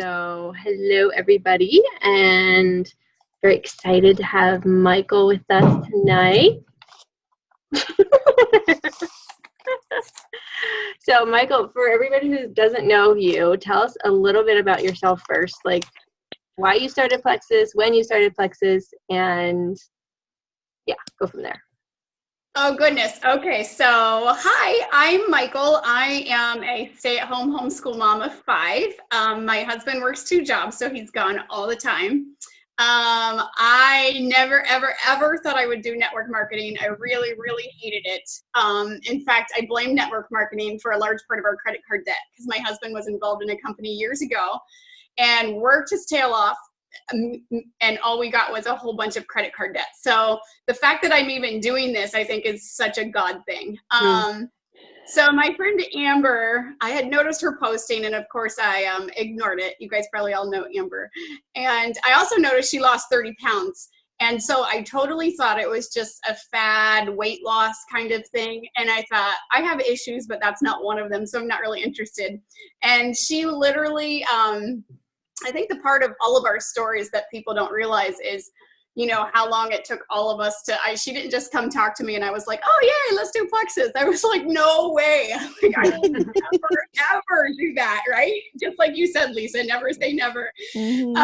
So, hello everybody, and very excited to have Michael with us tonight. So, Michael, for everybody who doesn't know you, tell us a little bit about yourself first, like why you started Plexus, when you started Plexus, and yeah, go from there. Oh, goodness. Okay. So, hi, I'm Michael. I am a stay-at-home homeschool mom of 5. My husband works 2 jobs, so he's gone all the time. I never, ever, ever thought I would do network marketing. I really, really hated it. In fact, I blame network marketing for a large part of our credit card debt because my husband was involved in a company years ago and worked his tail off. And all we got was a whole bunch of credit card debt. So the fact that I'm even doing this, I think, is such a God thing. So my friend Amber, I had noticed her posting, and of course I ignored it. You guys probably all know Amber. And I also noticed she lost 30 pounds. And so I totally thought it was just a fad weight loss kind of thing. And I thought, I have issues, but that's not one of them. So I'm not really interested. And she literally, I think the part of all of our stories that people don't realize is, you know, how long it took all of us to, she didn't just come talk to me and I was like, oh yay, let's do Plexus. I was like, no way. Like, I will never, ever do that, right? Just like you said, Lisa, never say never. Mm-hmm.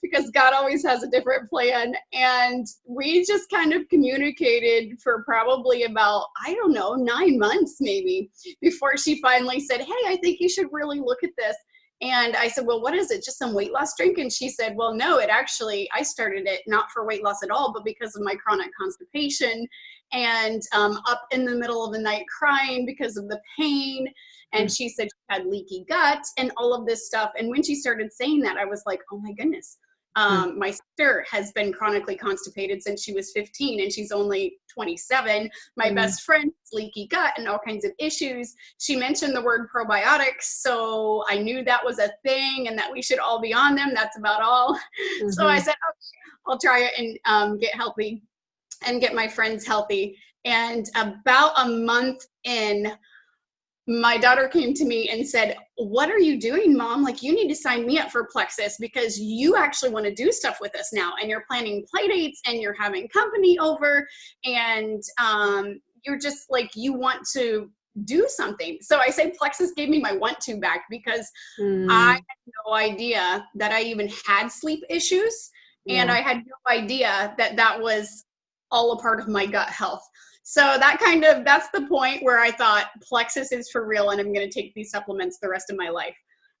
Because God always has a different plan. And we just kind of communicated for probably about, I don't know, 9 months maybe, before she finally said, hey, I think you should really look at this. And I said, well, what is it? Just some weight loss drink? And she said, well, no, it actually, I started it not for weight loss at all, but because of my chronic constipation and up in the middle of the night crying because of the pain. And she said she had leaky gut and all of this stuff. And when she started saying that, I was like, oh my goodness. My sister has been chronically constipated since she was 15 and she's only 27. My best friend has leaky gut and all kinds of issues. She mentioned the word probiotics, so I knew that was a thing and that we should all be on them. That's about all. So I said, okay, I'll try it and get healthy and get my friends healthy. And about a month in, my daughter came to me and said, what are you doing, Mom? Like, you need to sign me up for Plexus because you actually want to do stuff with us now. And you're planning play dates and you're having company over and you're just like, you want to do something. So I say Plexus gave me my want to back because I had no idea that I even had sleep issues. And I had no idea that that was all a part of my gut health. So that's the point where I thought Plexus is for real and I'm going to take these supplements the rest of my life.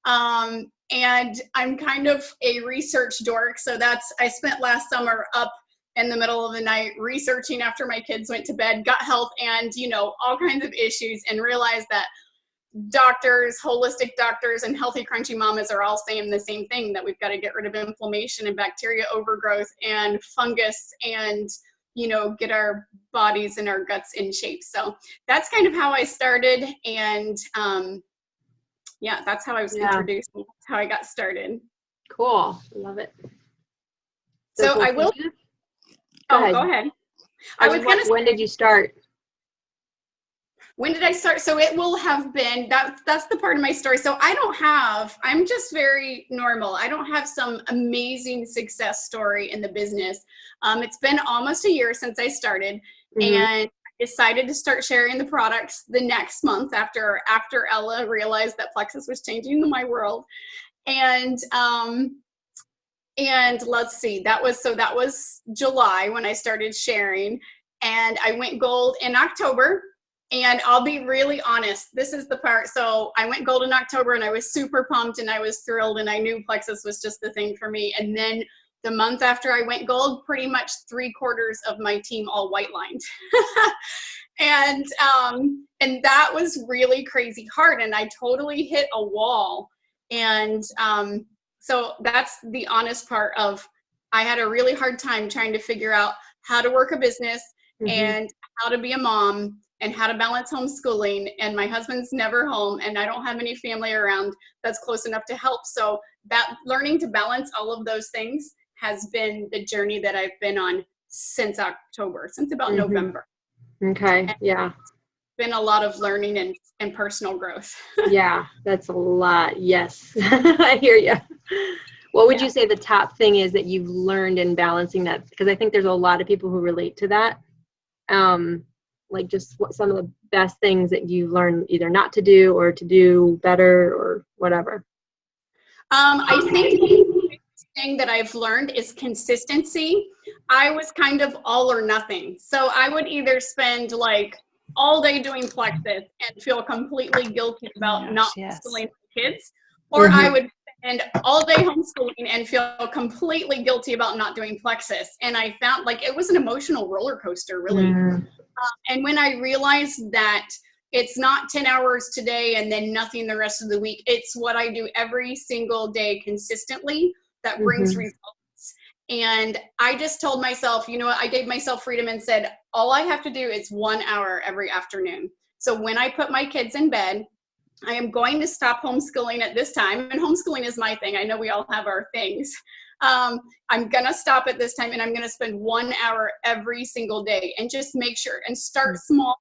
And I'm kind of a research dork. So I spent last summer up in the middle of the night researching after my kids went to bed, gut health and, you know, all kinds of issues, and realized that doctors, holistic doctors, and healthy crunchy mamas are all saying the same thing, that we've got to get rid of inflammation and bacteria overgrowth and fungus and, you know, get our bodies and our guts in shape. So that's kind of how I started. And yeah, that's how I was introduced. That's how I got started. Cool. Love it. So I will. Go ahead. When did you start? When did I start? So it will have been, that's the part of my story. So I'm just very normal. I don't have some amazing success story in the business. It's been almost a year since I started, and I decided to start sharing the products the next month after Ella realized that Plexus was changing my world. And let's see, that was July when I started sharing, and I went gold in October. And I'll be really honest, this is the part. So I went gold in October and I was super pumped and I was thrilled and I knew Plexus was just the thing for me. And then the month after I went gold, pretty much 3/4 of my team all white lined. And that was really crazy hard. And I totally hit a wall. And so that's the honest part of, I had a really hard time trying to figure out how to work a business and how to be a mom and how to balance homeschooling, and my husband's never home and I don't have any family around that's close enough to help. So that learning to balance all of those things has been the journey that I've been on since October, since about November. Okay. Yeah. been a lot of learning and personal growth. Yeah, that's a lot. Yes, I hear you. What would you say the top thing is that you've learned in balancing that? Because I think there's a lot of people who relate to that. Like just what some of the best things that you learned either not to do or to do better or whatever. I think the biggest thing that I've learned is consistency. I was kind of all or nothing. So I would either spend like all day doing Plexus and feel completely guilty about not homeschooling my kids, or I would spend all day homeschooling and feel completely guilty about not doing Plexus. And I found like it was an emotional roller coaster, really. And when I realized that it's not 10 hours today and then nothing the rest of the week, it's what I do every single day consistently that brings results. And I just told myself, you know what, I gave myself freedom and said, all I have to do is 1 hour every afternoon. So when I put my kids in bed, I am going to stop homeschooling at this time. And homeschooling is my thing. I know we all have our things. I'm going to stop at this time and I'm going to spend 1 hour every single day and just make sure and start small.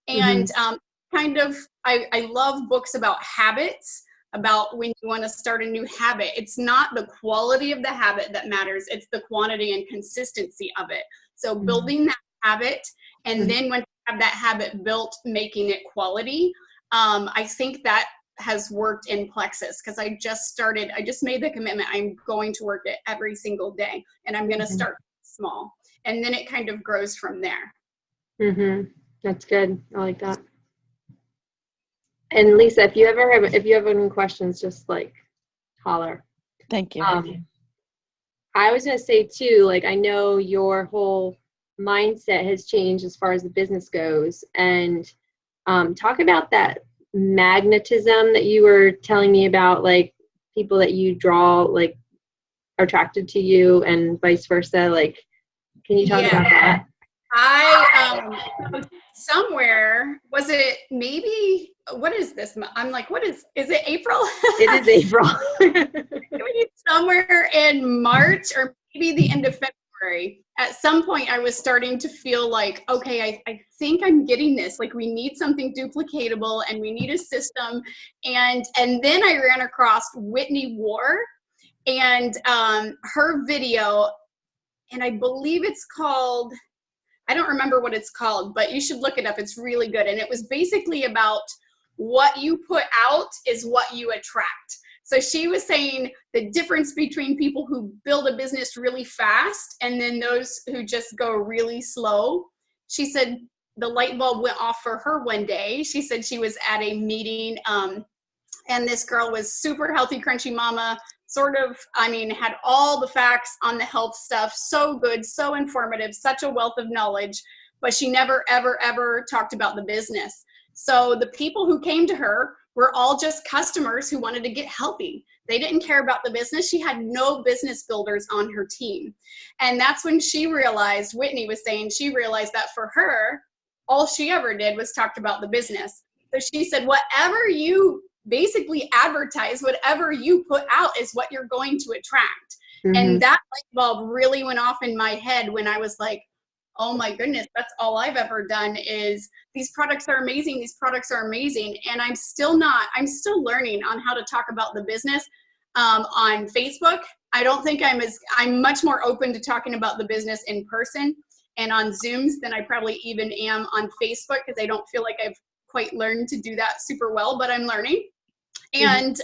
And I love books about habits, about when you want to start a new habit. It's not the quality of the habit that matters. It's the quantity and consistency of it. So building that habit, and then when you have that habit built, making it quality. I think that has worked in Plexus because I just made the commitment. I'm going to work it every single day and I'm going to start small. And then it kind of grows from there. That's good. I like that. And Lisa, if you have any questions, just like holler. Thank you. I was going to say too, like, I know your whole mindset has changed as far as the business goes, and talk about that magnetism that you were telling me about, like people that you draw like are attracted to you and vice versa. Like, can you talk about that? Somewhere, was it maybe, what is this? I'm like, is it April? It is April. Maybe somewhere in March or maybe the end of February. At some point I was starting to feel like, okay, I think I'm getting this. Like we need something duplicatable and we need a system. And then I ran across Whitney War and her video, and I believe it's called, I don't remember what it's called, but you should look it up. It's really good. And it was basically about what you put out is what you attract. So she was saying the difference between people who build a business really fast and then those who just go really slow. She said the light bulb went off for her one day. She said she was at a meeting and this girl was super healthy, crunchy mama, had all the facts on the health stuff. So good, so informative, such a wealth of knowledge, but she never, ever, ever talked about the business. So the people who came to her were all just customers who wanted to get healthy. They didn't care about the business. She had no business builders on her team. And that's when she realized, Whitney was saying, she realized that for her, all she ever did was talked about the business. So she said, whatever you basically advertise, whatever you put out is what you're going to attract. And that light bulb really went off in my head when I was like, oh my goodness, that's all I've ever done is these products are amazing. These products are amazing. And I'm still learning on how to talk about the business on Facebook. I don't think I'm much more open to talking about the business in person and on Zooms than I probably even am on Facebook, because I don't feel like I've quite learned to do that super well, but I'm learning. And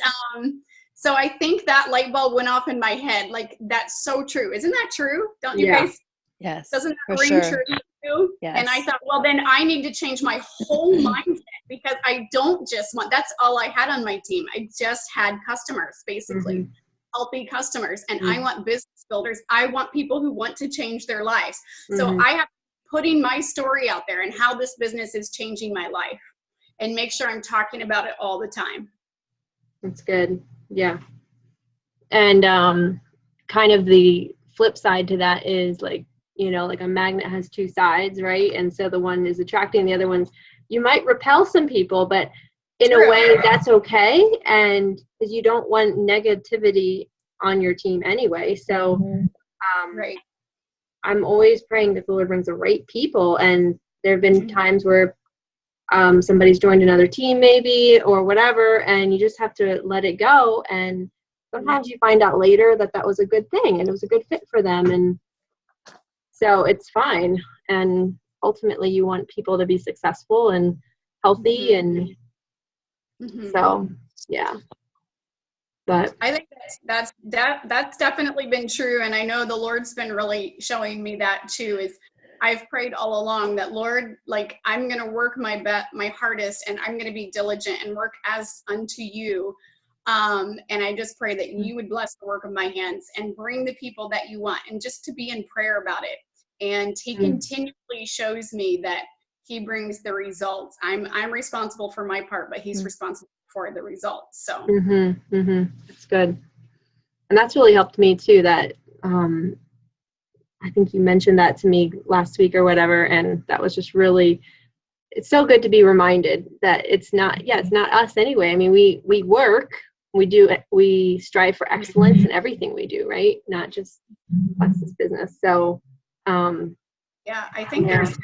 so I think that light bulb went off in my head. Like, that's so true. Isn't that true? Don't you guys? Yes. Doesn't that ring true to you? Yes. And I thought, well, then I need to change my whole mindset, because I don't just want, that's all I had on my team. I just had customers, basically, healthy customers. And I want business builders. I want people who want to change their lives. So I have putting my story out there and how this business is changing my life, and make sure I'm talking about it all the time. That's good. Yeah. And kind of the flip side to that is like, you know, like a magnet has two sides, right? And so the one is attracting, the other one's, you might repel some people, but in a way that's okay. And because you don't want negativity on your team anyway. So I'm always praying that the Lord brings the right people. And there have been times where somebody's joined another team maybe or whatever, and you just have to let it go. And sometimes you find out later that that was a good thing and it was a good fit for them. And so it's fine. And ultimately you want people to be successful and healthy. And so, yeah. But I think that's definitely been true. And I know the Lord's been really showing me that too, is I've prayed all along that, Lord, like, I'm going to work my hardest, and I'm going to be diligent and work as unto you. And I just pray that you would bless the work of my hands and bring the people that you want, and just to be in prayer about it. And he continually shows me that he brings the results. I'm responsible for my part, but he's responsible for the results. So that's good. And that's really helped me too, that I think you mentioned that to me last week or whatever, and that was just really, it's so good to be reminded that it's not us anyway. I mean, we work, we strive for excellence in everything we do, right? Not just Plexus business. So I think there's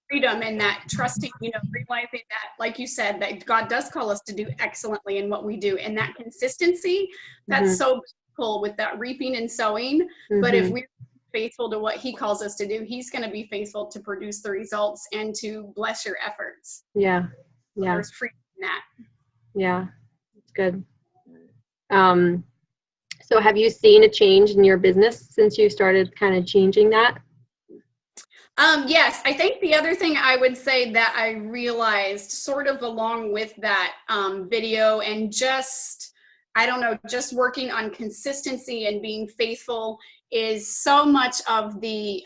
freedom in that, trusting, realizing that, like you said, that God does call us to do excellently in what we do, and that consistency, that's so cool with that reaping and sowing. But if we're faithful to what he calls us to do, he's going to be faithful to produce the results and to bless your efforts. So there's freedom in that. It's good. So have you seen a change in your business since you started kind of changing that? Yes, I think the other thing I would say that I realized sort of along with that video, and just working on consistency and being faithful, is so much of the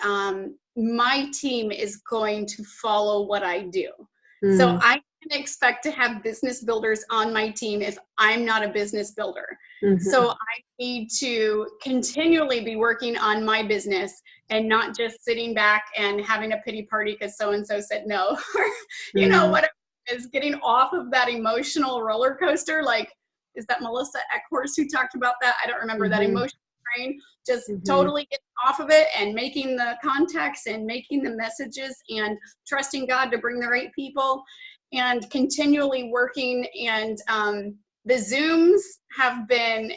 my team is going to follow what I do. So I can expect to have business builders on my team if I'm not a business builder. So I need to continually be working on my business and not just sitting back and having a pity party because so-and-so said no, or whatever is, getting off of that emotional roller coaster. Like, is that Melissa Eckhorst who talked about that? I don't remember that emotional train. Just totally getting off of it and making the contacts and making the messages and trusting God to bring the right people, and continually working. And the Zooms have been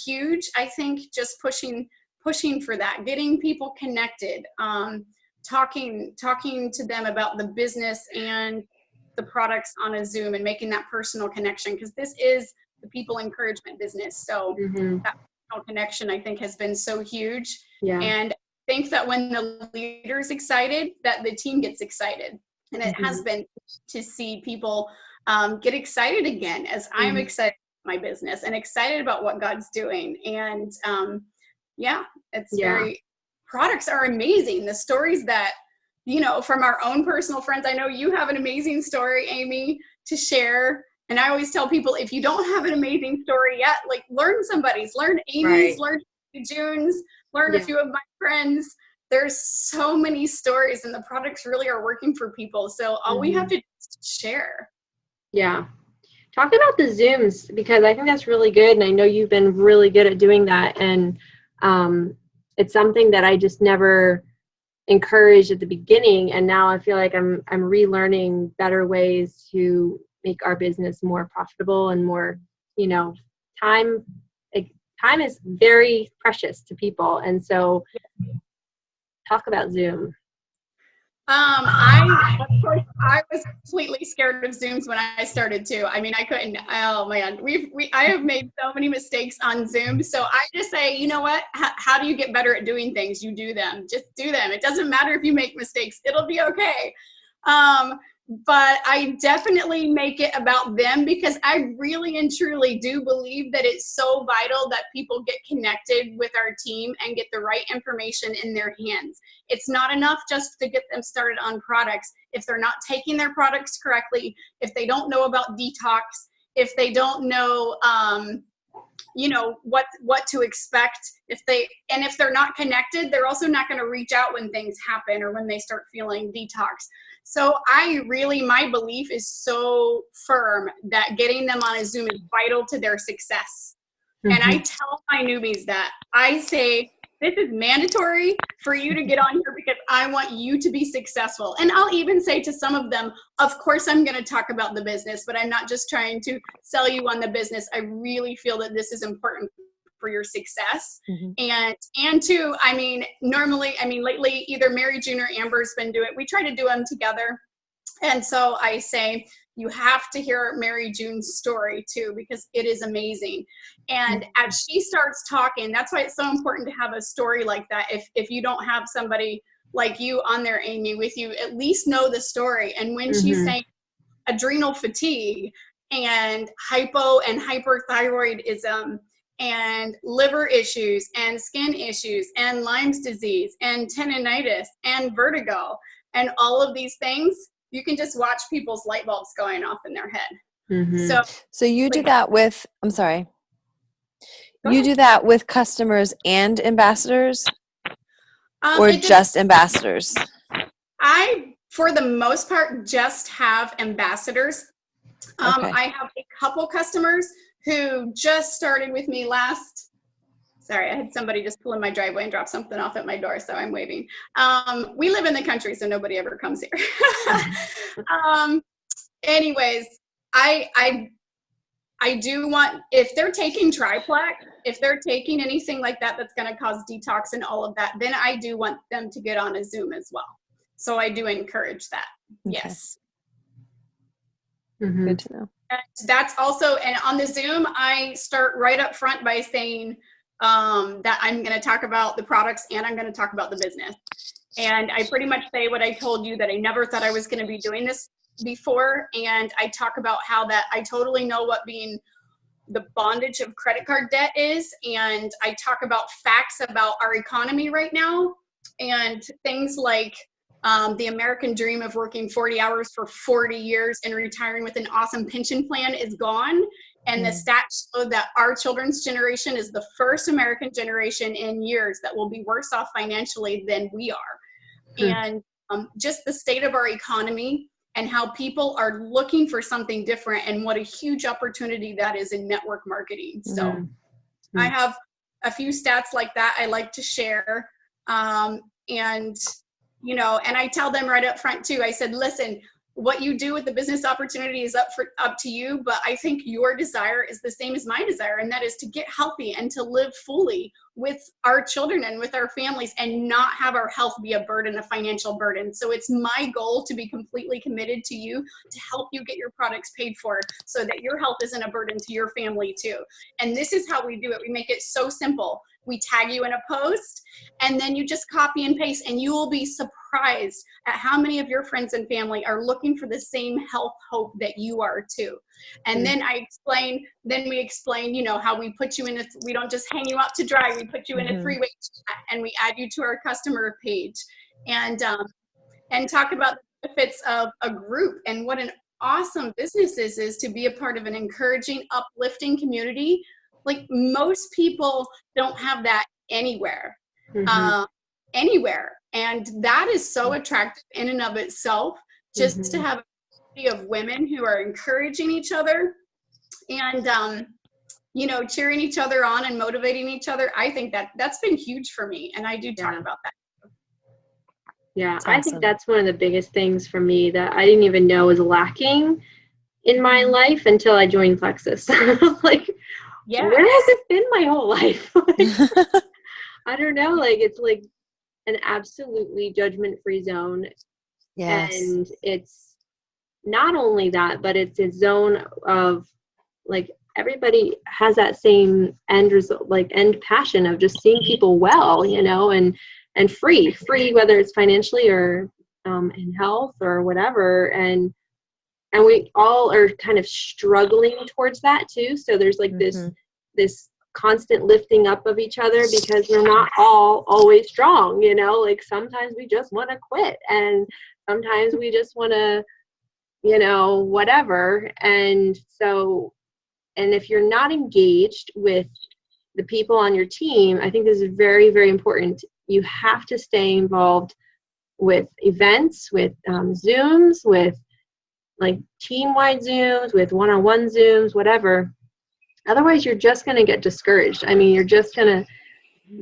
huge. I think just pushing for that, getting people connected, talking to them about the business and the products on a Zoom, and making that personal connection, because this is the people encouragement business. So that personal connection, I think, has been so huge. And I think that when the leader's excited, that the team gets excited. And it has been to see people get excited again, as I'm excited about my business and excited about what God's doing. And products are amazing. The stories that, from our own personal friends, I know you have an amazing story, Amy, to share. And I always tell people, if you don't have an amazing story yet, like, learn somebody's, learn Amy's, learn June's, learn a few of my friends. There's so many stories, and the products really are working for people. So all we have to do is share. Talk about the Zooms, because I think that's really good. And I know you've been really good at doing that. And it's something that I just never encouraged at the beginning. And now I feel like I'm relearning better ways to make our business more profitable and more, time is very precious to people. And so talk about Zoom. I was completely scared of Zooms when I started too. I mean, I couldn't. Oh man, I have made so many mistakes on Zoom. So I just say, you know what? How do you get better at doing things? You do them. Just do them. It doesn't matter if you make mistakes. It'll be okay. But I definitely make it about them, because I really and truly do believe that it's so vital that people get connected with our team and get the right information in their hands. It's not enough just to get them started on products. If they're not taking their products correctly, if they don't know about detox, if they don't know, what to expect, if they're not connected, they're also not going to reach out when things happen or when they start feeling detox. So my belief is so firm that getting them on a Zoom is vital to their success. And I tell my newbies that. I say, this is mandatory for you to get on here because I want you to be successful. And I'll even say to some of them, of course, I'm going to talk about the business, but I'm not just trying to sell you on the business. I really feel that this is important for your success. And two, I mean, normally, I mean, lately, either Mary June or Amber's been doing it. We try to do them together. And so I say, you have to hear Mary June's story too, because it is amazing. And as she starts talking, that's why it's so important to have a story like that. If you don't have somebody like you on there, Amy, with you, at least know the story. And when she's saying adrenal fatigue and hypo and hyperthyroidism and liver issues and skin issues and Lyme's disease and tendinitis and vertigo and all of these things, you can just watch people's light bulbs going off in their head. So you do that with, I'm sorry, you do that with customers and ambassadors, or just ambassadors? I, for the most part, just have ambassadors. I have a couple customers who just started with me sorry, I had somebody just pull in my driveway and drop something off at my door, so I'm waving. We live in the country, so nobody ever comes here. Anyways, I do want, if they're taking Triplex, if they're taking anything like that that's going to cause detox and all of that, then I do want them to get on a Zoom as well. So I do encourage that. Okay. Yes. Good to know. And that's also, and on the Zoom, I start right up front by saying that I'm going to talk about the products and I'm going to talk about the business. And I pretty much say what I told you, that I never thought I was going to be doing this before. And I talk about how that I totally know what being the bondage of credit card debt is. And I talk about facts about our economy right now and things like the American dream of working 40 hours for 40 years and retiring with an awesome pension plan is gone. And the stats show that our children's generation is the first American generation in years that will be worse off financially than we are. And just the state of our economy and how people are looking for something different, and what a huge opportunity that is in network marketing. So I have a few stats like that I like to share. And, you know, and I tell them right up front too, I said, listen, what you do with the business opportunity is up to you, but I think your desire is the same as my desire, and that is to get healthy and to live fully with our children and with our families and not have our health be a burden, a financial burden. So it's my goal to be completely committed to you, to help you get your products paid for so that your health isn't a burden to your family too. And this is how we do it. We make it so simple. We tag you in a post, and then you just copy and paste, and you will be surprised at how many of your friends and family are looking for the same health hope that you are too. And then we explain, you know, how we put you in we don't just hang you out to dry. We put you in a 3-way chat, and we add you to our customer page, and talk about the benefits of a group and what an awesome business is to be a part of an encouraging, uplifting community. Like, most people don't have that anywhere. And that is so attractive in and of itself, just to have a community of women who are encouraging each other and, you know, cheering each other on and motivating each other. I think that's been huge for me. And I do talk about that. Yeah, That's I awesome. think that's one of the biggest things for me that I didn't even know was lacking in my life until I joined Plexus. Like, Yeah. where has it been my whole life? Like, I don't know. Like, it's like an absolutely judgment-free zone. Yes. And it's not only that, but it's a zone of, like, everybody has that same end result, like end passion of just seeing people well, you know, and free, whether it's financially or in health or whatever. And we all are kind of struggling towards that too. So there's like this constant lifting up of each other, because we're not all always strong, you know, like sometimes we just want to quit, and sometimes we just want to, you know, whatever. And so, and if you're not engaged with the people on your team, I think this is very, very important. You have to stay involved with events, with Zooms, with like team-wide Zooms, with one-on-one Zooms, whatever. Otherwise, you're just going to get discouraged. I mean, you're just going to,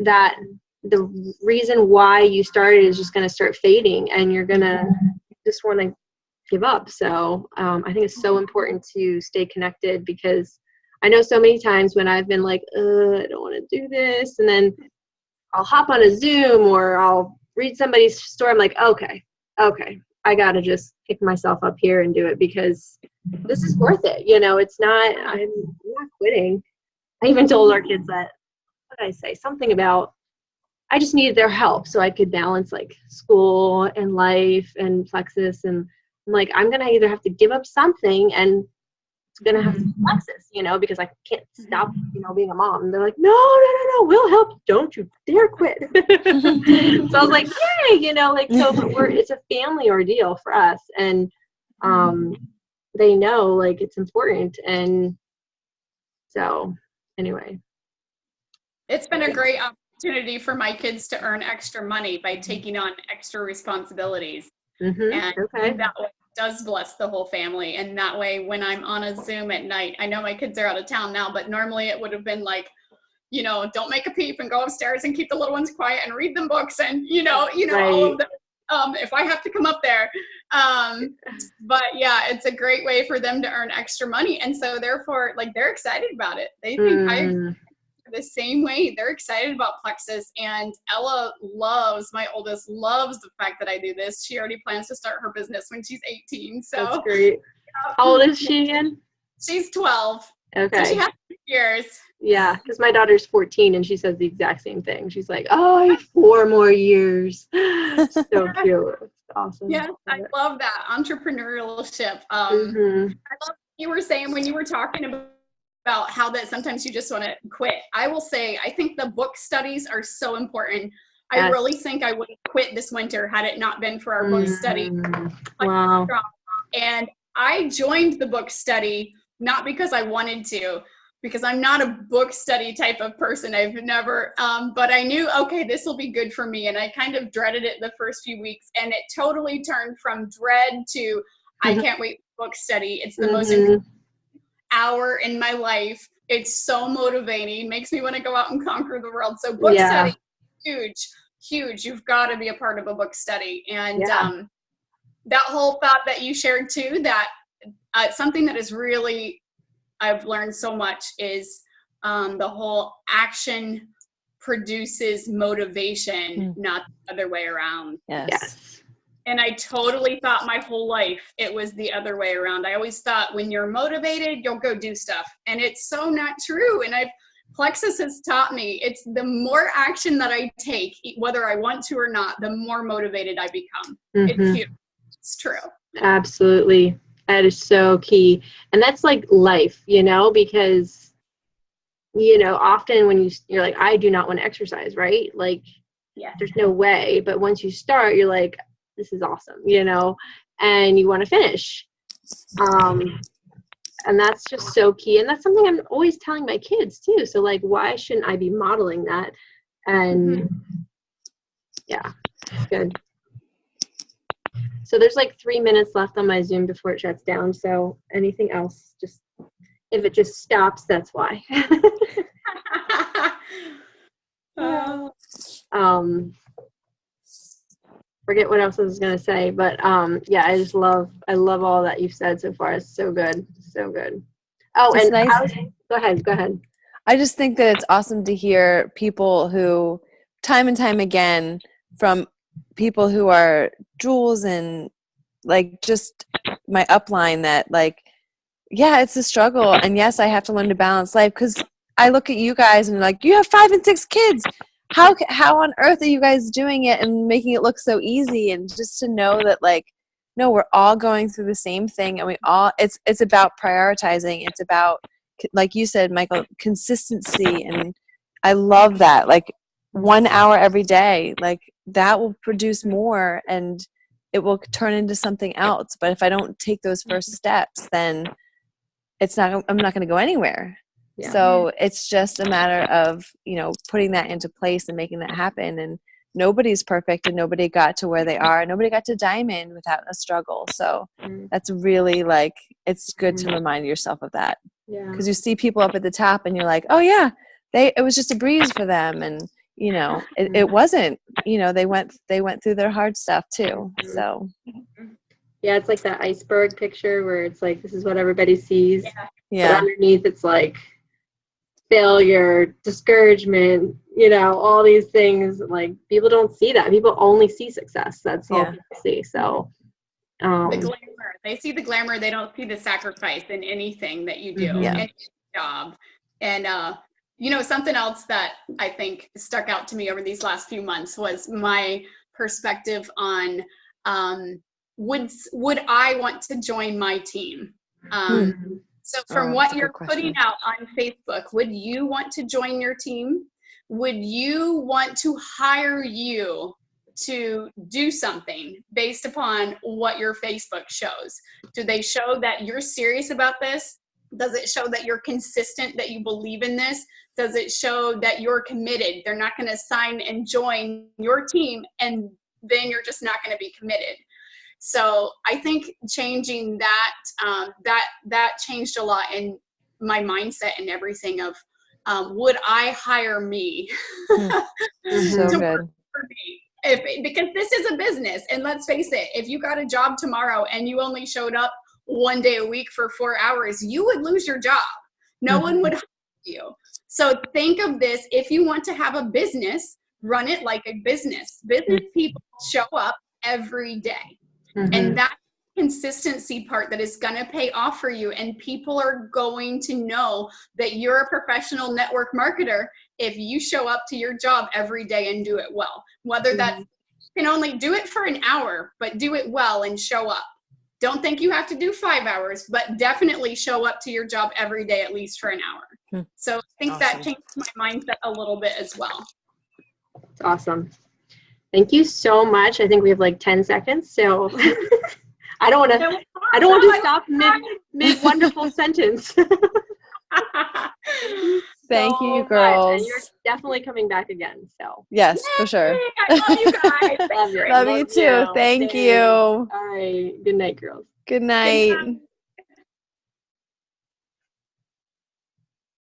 that the reason why you started is just going to start fading, and you're going to just want to give up. So I think it's so important to stay connected, because I know so many times when I've been like, I don't want to do this, and then I'll hop on a Zoom or I'll read somebody's story. I'm like, okay, I got to just pick myself up here and do it, because this is worth it. You know, I'm not quitting. I even told our kids that, what did I say? Something about, I just needed their help so I could balance like school and life and Plexus. And I'm like, I'm going to either have to give up something, and it's going to have to be Plexus, you know, because I can't stop, you know, being a mom. And they're like, no, we'll help. Don't you dare quit. So I was like, yay, you know, like, so, but it's a family ordeal for us. And they know like it's important. And so anyway. It's been a great opportunity for my kids to earn extra money by taking on extra responsibilities. And that way does bless the whole family. And that way, when I'm on a Zoom at night, I know my kids are out of town now, but normally it would have been like, you know, don't make a peep and go upstairs and keep the little ones quiet and read them books and, you know, right. all of them. If I have to come up there. But yeah, it's a great way for them to earn extra money. And so therefore, like, they're excited about it. They think the same way. They're excited about Plexus. And Ella my oldest loves the fact that I do this. She already plans to start her business when she's 18. So that's great. How old is she again? She's 12. Okay. So she has 2 years. Yeah, because my daughter's 14 and she says the exact same thing. She's like, oh, I have 4 more years. So cute. It's awesome. Yeah, I love that entrepreneurship. I love what you were saying when you were talking about how that sometimes you just want to quit. I will say, I think the book studies are so important. I really think I would have quit this winter had it not been for our book study. Wow. And I joined the book study not because I wanted to, because I'm not a book study type of person. I've never, but I knew, okay, this will be good for me. And I kind of dreaded it the first few weeks, and it totally turned from dread to, I can't wait for book study. It's the most important hour in my life. It's so motivating, makes me want to go out and conquer the world. So book study, huge. You've got to be a part of a book study. And that whole thought that you shared too, that something that is really, I've learned so much is the whole action produces motivation, not the other way around. Yes. And I totally thought my whole life it was the other way around. I always thought when you're motivated, you'll go do stuff. And it's so not true. And Plexus has taught me, it's the more action that I take, whether I want to or not, the more motivated I become. It's huge. It's true. Absolutely. That is so key. And that's like life, you know, because, you know, often when you're like, I do not want to exercise, right? Like, there's no way. But once you start, you're like, this is awesome, you know, and you want to finish. And that's just so key. And that's something I'm always telling my kids too. So like, why shouldn't I be modeling that? And yeah, it's good. So there's like 3 minutes left on my Zoom before it shuts down. So anything else, just if it just stops, that's why. Forget what else I was going to say, but yeah, I love all that you've said so far. It's so good. So good. Oh, it's and nice. Go ahead. I just think that it's awesome to hear people who time and time again from people who are Jules and like just my upline that like, yeah, it's a struggle. And yes, I have to learn to balance life because I look at you guys and like, you have 5 and 6 kids. How on earth are you guys doing it and making it look so easy? And just to know that like, no, we're all going through the same thing, and we all it's about prioritizing. It's about, like you said, Michael, consistency. And I love that. Like 1 hour every day, like that will produce more and it will turn into something else. But if I don't take those first steps, then I'm not going to go anywhere. Yeah. So it's just a matter of, you know, putting that into place and making that happen. And nobody's perfect and nobody got to where they are. Nobody got to Diamond without a struggle. So that's really like, it's good to remind yourself of that. Yeah. Because you see people up at the top and you're like, oh yeah, it was just a breeze for them. And you know, it wasn't, you know, they went through their hard stuff too. Mhm. So Yeah, it's like that iceberg picture where it's like, this is what everybody sees. Yeah. But yeah, underneath it's like failure, discouragement, you know, all these things. Like people don't see that. People only see success. That's all Yeah. people see. So The glamour. They see the glamour. They don't see the sacrifice in anything that you do, Mhm. Yeah. any job. And you know, something else that I think stuck out to me over these last few months was my perspective on would I want to join my team? So from Oh, what that's a you're good putting question. out on Facebook, would you want to join your team? Would you want to hire you to do something based upon what your Facebook shows? Do they show that you're serious about this? Does it show that you're consistent, that you believe in this? Does it show that you're committed? They're not going to sign and join your team and then you're just not going to be committed. So I think changing that, that changed a lot in my mindset and everything of, would I hire me So to good. work for me? Because this is a business, and let's face it, if you got a job tomorrow and you only showed up one day a week for 4 hours, you would lose your job. No one would hire you. So think of this, if you want to have a business, run it like a business. Business people show up every day. And that consistency part that is going to pay off for you, and people are going to know that you're a professional network marketer if you show up to your job every day and do it well. Whether that you can only do it for an hour, but do it well and show up. Don't think you have to do 5 hours, but definitely show up to your job every day at least for an hour. So I think that Awesome. changed my mindset a little bit as well. It's awesome. Thank you so much. I think we have like 10 seconds. So I don't want to stop mid wonderful sentence. Thank so you, much. girls. And you're definitely coming back again. So Yes, for sure. I love you guys. love you. Love you too. Thank you. All right. Good night, girls. Good night.